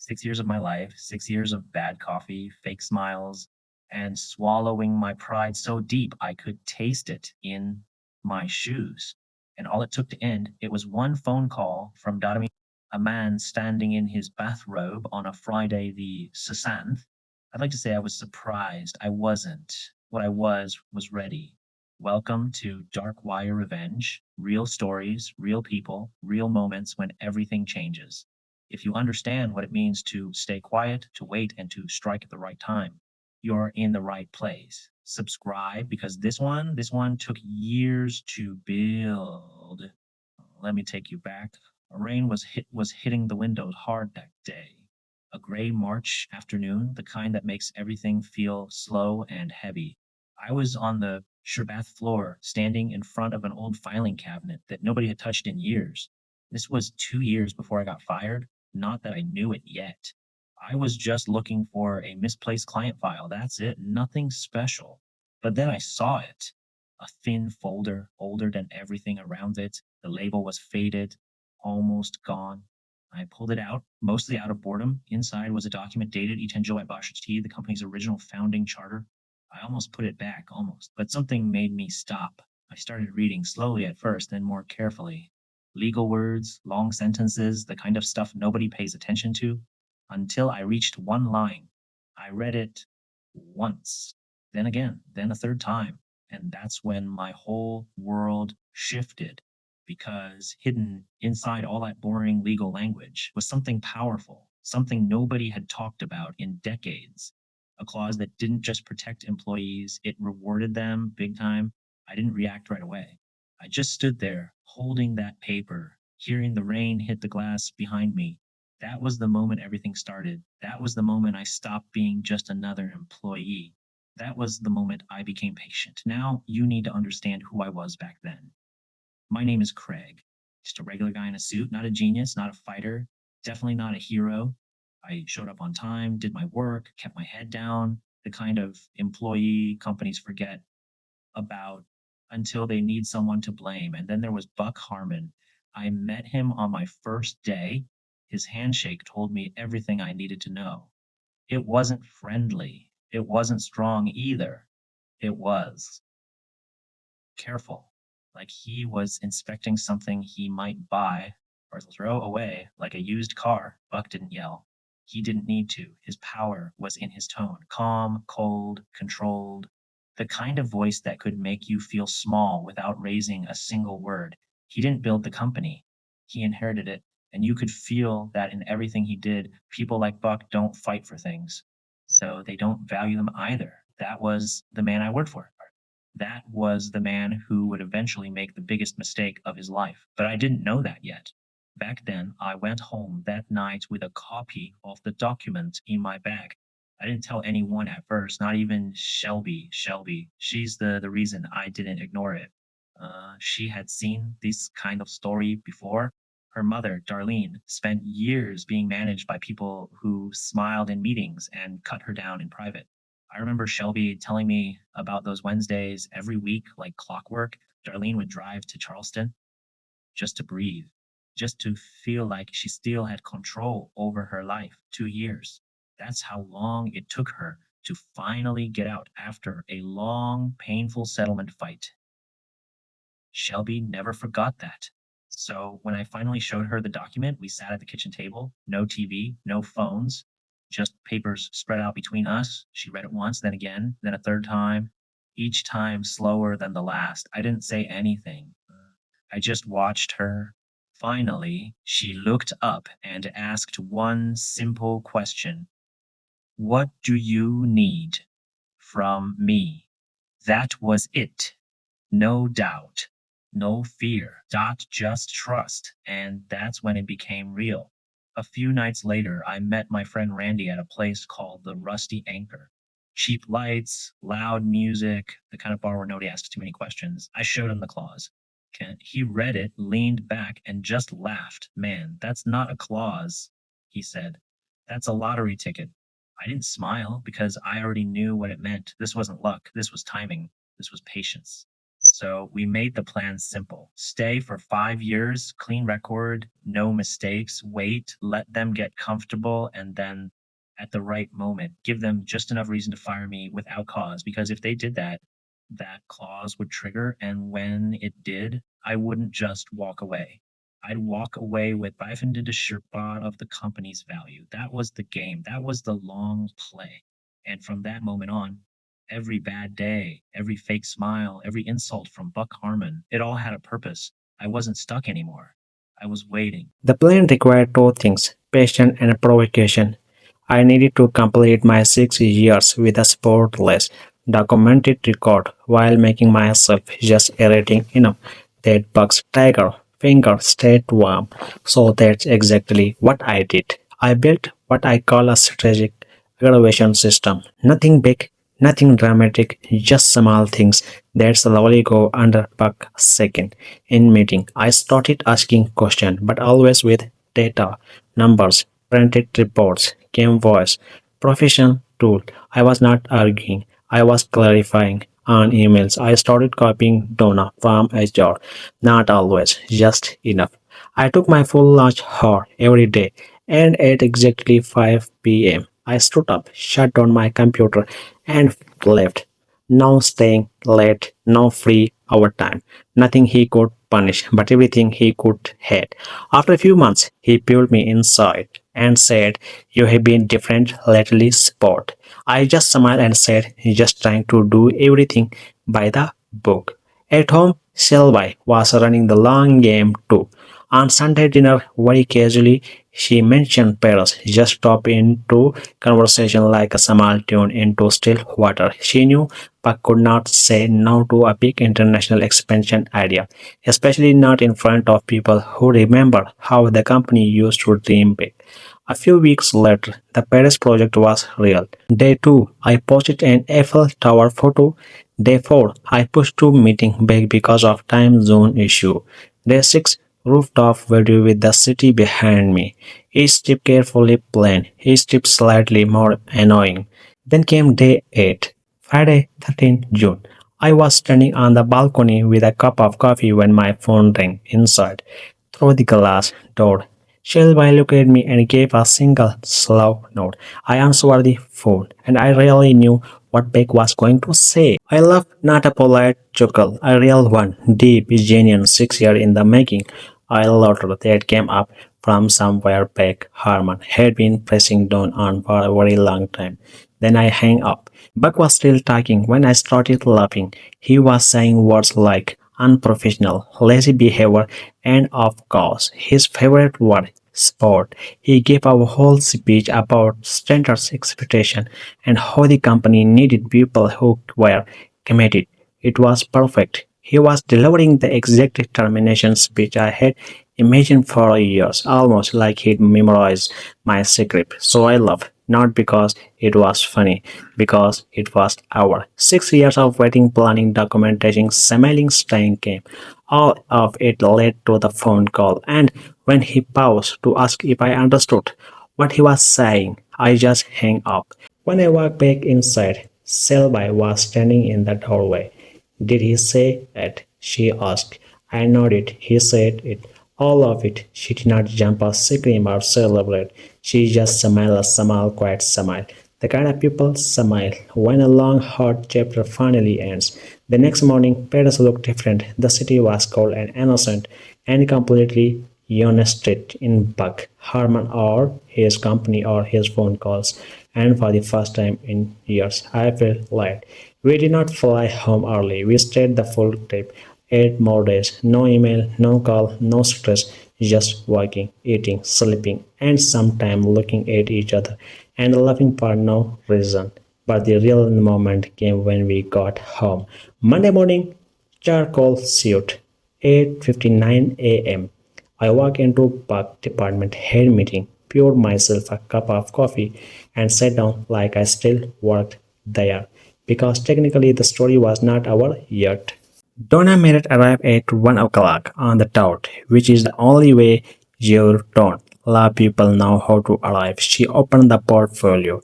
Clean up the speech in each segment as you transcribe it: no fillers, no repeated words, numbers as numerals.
6 years of my life, 6 years of bad coffee, fake smiles, and swallowing my pride so deep I could taste it in my shoes. And all it took to end, it was one phone call from Donna, a man standing in his bathrobe on a Friday the 6th. I'd like to say I was surprised. I wasn't. What I was ready. Welcome to Dark Wire Revenge. Real stories, real people, real moments when everything changes. If you understand what it means to stay quiet, to wait, and to strike at the right time, you're in the right place. Subscribe because this one took years to build. Let me take you back. Rain was hitting the windows hard that day. A gray March afternoon, the kind that makes everything feel slow and heavy. I was on the Sherbath floor, standing in front of an old filing cabinet that nobody had touched in years. This was 2 years before I got fired, not that I knew it yet. I was just looking for a misplaced client file. That's it, nothing special. But then I saw it. A thin folder, older than everything around it. The label was faded, almost gone. I pulled it out, mostly out of boredom. Inside was a document dated Etenjo at Bosher's Tea, the company's original founding charter. I almost put it back, almost, but something made me stop. I started reading slowly at first, then more carefully. Legal words, long sentences, the kind of stuff nobody pays attention to, until I reached one line. I read it once, then again, then a third time, and that's when my whole world shifted because hidden inside all that boring legal language was something powerful, something nobody had talked about in decades. A clause that didn't just protect employees, it rewarded them big time. I didn't react right away. I just stood there, holding that paper, hearing the rain hit the glass behind me. That was the moment everything started. That was the moment I stopped being just another employee. That was the moment I became patient. Now you need to understand who I was back then. My name is Craig. Just a regular guy in a suit, not a genius, not a fighter, definitely not a hero. I showed up on time, did my work, kept my head down, the kind of employee companies forget about until they need someone to blame. And then there was Buck Harmon. I met him on my first day. His handshake told me everything I needed to know. It wasn't friendly. It wasn't strong either. It was careful, like he was inspecting something he might buy or throw away like a used car. Buck didn't yell. He didn't need to. His power was in his tone, calm, cold, controlled, the kind of voice that could make you feel small without raising a single word. He didn't build the company, he inherited it. And you could feel that in everything he did. People like Buck don't fight for things, so they don't value them either. That was the man I worked for. That was the man who would eventually make the biggest mistake of his life. But I didn't know that yet. Back then, I went home that night with a copy of the document in my bag. I didn't tell anyone at first, not even Shelby. Shelby, she's the reason I didn't ignore it. She had seen this kind of story before. Her mother, Darlene, spent years being managed by people who smiled in meetings and cut her down in private. I remember Shelby telling me about those Wednesdays every week, like clockwork. Darlene would drive to Charleston just to breathe, just to feel like she still had control over her life. 2 years. That's how long it took her to finally get out after a long, painful settlement fight. Shelby never forgot that. So when I finally showed her the document, we sat at the kitchen table, no TV, no phones, just papers spread out between us. She read it once, then again, then a third time, each time slower than the last. I didn't say anything. I just watched her. Finally, she looked up and asked one simple question. What do you need from me? That was it. No doubt, no fear, dot just trust. And that's when it became real. A few nights later, I met my friend Randy at a place called the Rusty Anchor. Cheap lights, loud music, the kind of bar where nobody asks too many questions. I showed him the clause. He read it, leaned back, and just laughed. Man, that's not a clause, he said. That's a lottery ticket. I didn't smile because I already knew what it meant. This wasn't luck. This was timing. This was patience. So we made the plan simple: stay for 5 years, clean record, no mistakes, wait, let them get comfortable, and then at the right moment, give them just enough reason to fire me without cause. Because if they did that, that clause would trigger. And when it did, I wouldn't just walk away. I'd walk away with Bifin did a Sherpa of the company's value. That was the game. That was the long play. And from that moment on, every bad day, every fake smile, every insult from Buck Harmon, it all had a purpose. I wasn't stuck anymore. I was waiting. The plan required two things: patience and provocation. I needed to complete my 6 years with a spotless, documented record while making myself just irritating enough that Buck's tiger finger stayed warm. So that's exactly what I did. I built what I call a strategic aggravation system. Nothing big, nothing dramatic, just small things that slowly go under Buck second. In meeting, I started asking questions, but always with data, numbers, printed reports, came voice, professional tool. I was not arguing, I was clarifying. On emails, I started copying Donna from HR. Not always, just enough. I took my full lunch hour every day, and at exactly 5 p.m., I stood up, shut down my computer, and left. No staying late, no free overtime, nothing he could punish, but everything he could hate. After a few months, he pulled me inside and said, "You have been different lately, sport." I just smiled and said, "Just trying to do everything by the book." At home, Shelby was running the long game too. On Sunday dinner, very casually, she mentioned Paris, just drop into conversation like a small tune into still water. She knew but could not say no to a big international expansion idea, especially not in front of people who remember how the company used to dream big. A few weeks later, the Paris project was real. Day 2, I posted an Eiffel Tower photo. Day 4, I pushed to meeting back because of time zone issue. Day 6, rooftop video with the city behind me. Each step carefully planned, each step slightly more annoying. Then came day 8, Friday 13th June. I was standing on the balcony with a cup of coffee when my phone rang inside. Through the glass door, Shelby looked at me and gave a single slow nod. I answered the phone, and I really knew what Beck was going to say. I laughed, not a polite chuckle, a real one, deep, genuine, 6 years in the making. I letter that came up from somewhere Beck Harmon had been pressing down on for a very long time. Then I hang up. Buck was still talking when I started laughing. He was saying words like unprofessional, lazy behavior, and of course, his favorite word, sport. He gave a whole speech about standards expectation and how the company needed people who were committed. It was perfect. He was delivering the exact termination speech I had imagined for years, almost like he'd memorized my script. So I laughed, not because it was funny, because it was our 6 years of waiting, planning, documentation, smiling, staying came. All of it led to the phone call, and when he paused to ask if I understood what he was saying, I just hung up. When I walked back inside, Selby was standing in the doorway. "Did he say it?" she asked. I nodded. He said it. All of it. She did not jump or scream or celebrate. She just smiled a small, quiet smile. The kind of people smile when a long, hard chapter finally ends. The next morning, Paris looked different. The city was cold and innocent and completely invested in Buck Harmon or his company or his phone calls. And for the first time in years, I felt light. We did not fly home early. We stayed the full trip. 8 more days. No email, no call, no stress. Just working, eating, sleeping, and sometimes looking at each other and laughing for no reason. But the real moment came when we got home. Monday morning, charcoal suit, 8:59 a.m. I walk into park department head meeting, poured myself a cup of coffee, and sat down like I still worked there. Because technically the story was not over yet. Donna Merritt arrived at 1 o'clock on the dot, which is the only way you don't let people know how to arrive. She opened the portfolio.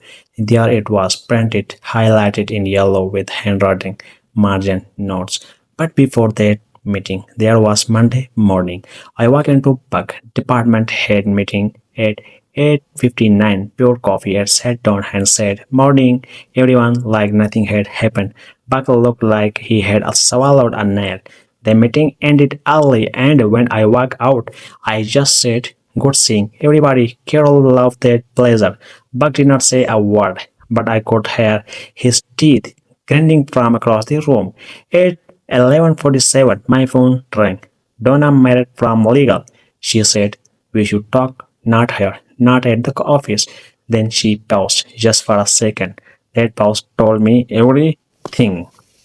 There it was, printed, highlighted in yellow with handwriting, margin notes. But before that meeting, there was Monday morning. I walked into Buck department head meeting at 8:59, pure coffee, and sat down and said, "Morning, everyone," like nothing had happened. Buck looked like he had swallowed a nail. The meeting ended early, and when I walked out, I just said, "Good seeing everybody." Carol loved that pleasure. Buck did not say a word, but I could hear his teeth grinding from across the room. At 11:47, my phone rang. "Donna Merritt from legal." She said, "We should talk, not here, not at the office." Then she paused just for a second. That pause told me everything.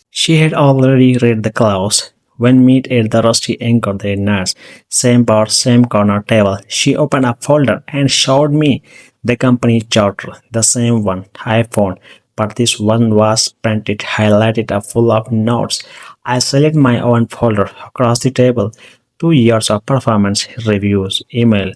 She had already read the clause. When meet at the Rusty Anchor that night, same bar, same corner table, she opened a folder and showed me the company charter, the same one I found, but this one was printed, highlighted, full of notes. I selected my own folder across the table. 2 years of performance reviews, email,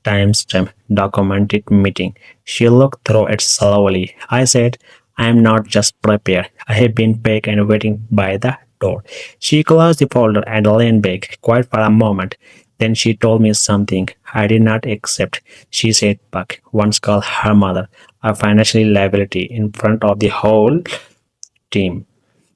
timestamp, documented meeting. She looked through it slowly. I said, "I am not just prepared. I have been paid and waiting by the door." She closed the folder and leaned back, quiet for a moment. Then she told me something I did not accept. She said Buck once called her mother a financial liability in front of the whole team.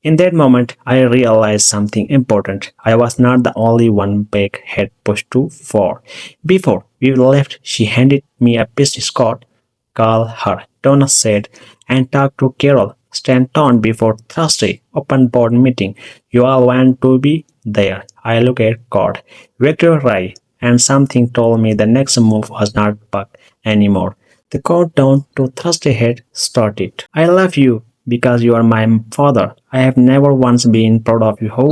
In that moment, I realized something important. I was not the only one Beck had pushed too far. Before we left, she handed me a business card. "Call her," Donna said, "and talk to Carol Stanton before Thursday open board meeting. You all want to be there." I looked at card. Victor Rai, and something told me the next move was not Buck anymore. The countdown to Thursday had started. "I love you because you are my father. I have never once been proud of you who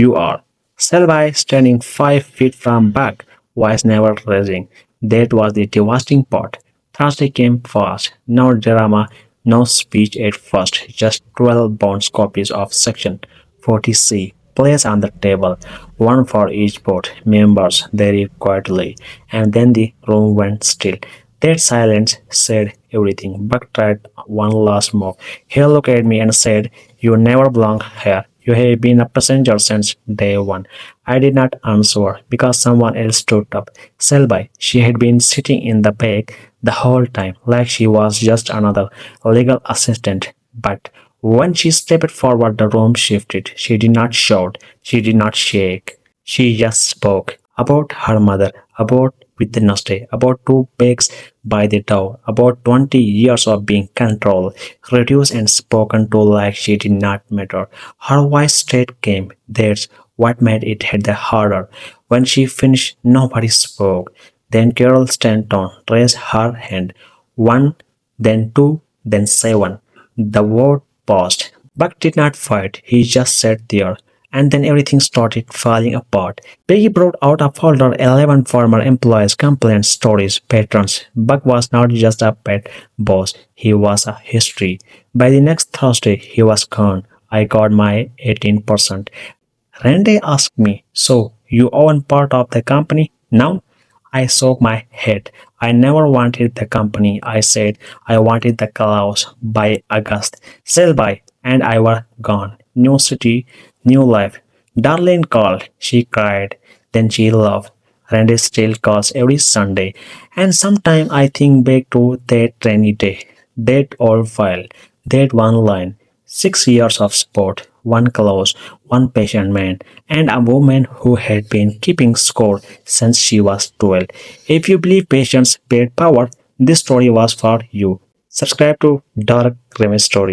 you are." Shelby, standing 5 feet from back, voice never raising. That was the devastating part. Thursday came fast. No drama, no speech at first, just 12 bound copies of Section 40C placed on the table, one for each board members. They read quietly, and then the room went still. That silence said everything. Buck tried one last move. He looked at me and said, "You never belong here. You have been a passenger since day one." I did not answer because someone else stood up. Selby, she had been sitting in the back the whole time, like she was just another legal assistant. But when she stepped forward, the room shifted. She did not shout, she did not shake. She just spoke about her mother, about Wednesday, about two pigs by the door, about 20 years of being controlled, reduced and spoken to like she did not matter. Her voice straight came. That's what made it hit the harder. When she finished, nobody spoke. Then Carol Stanton raised her hand. One, then two, then seven. The word paused. Buck did not fight, he just sat there. And then everything started falling apart. Peggy brought out a folder, 11 former employees' complaint stories, patrons. Buck was not just a pet boss, he was a history. By the next Thursday, he was gone. I got my 18%. Randy asked me, "So, you own part of the company now?" I shook my head. "I never wanted the company," I said. "I wanted the clouds." By August, Selby and I were gone. New city, new life. Darlene called. She cried. Then she laughed. Randy still calls every Sunday. And sometimes I think back to that rainy day, that old file, that one line. 6 years of sport, one close, one patient man, and a woman who had been keeping score since she was 12. If you believe patience paid power, this story was for you. Subscribe to Dark Revenge Story.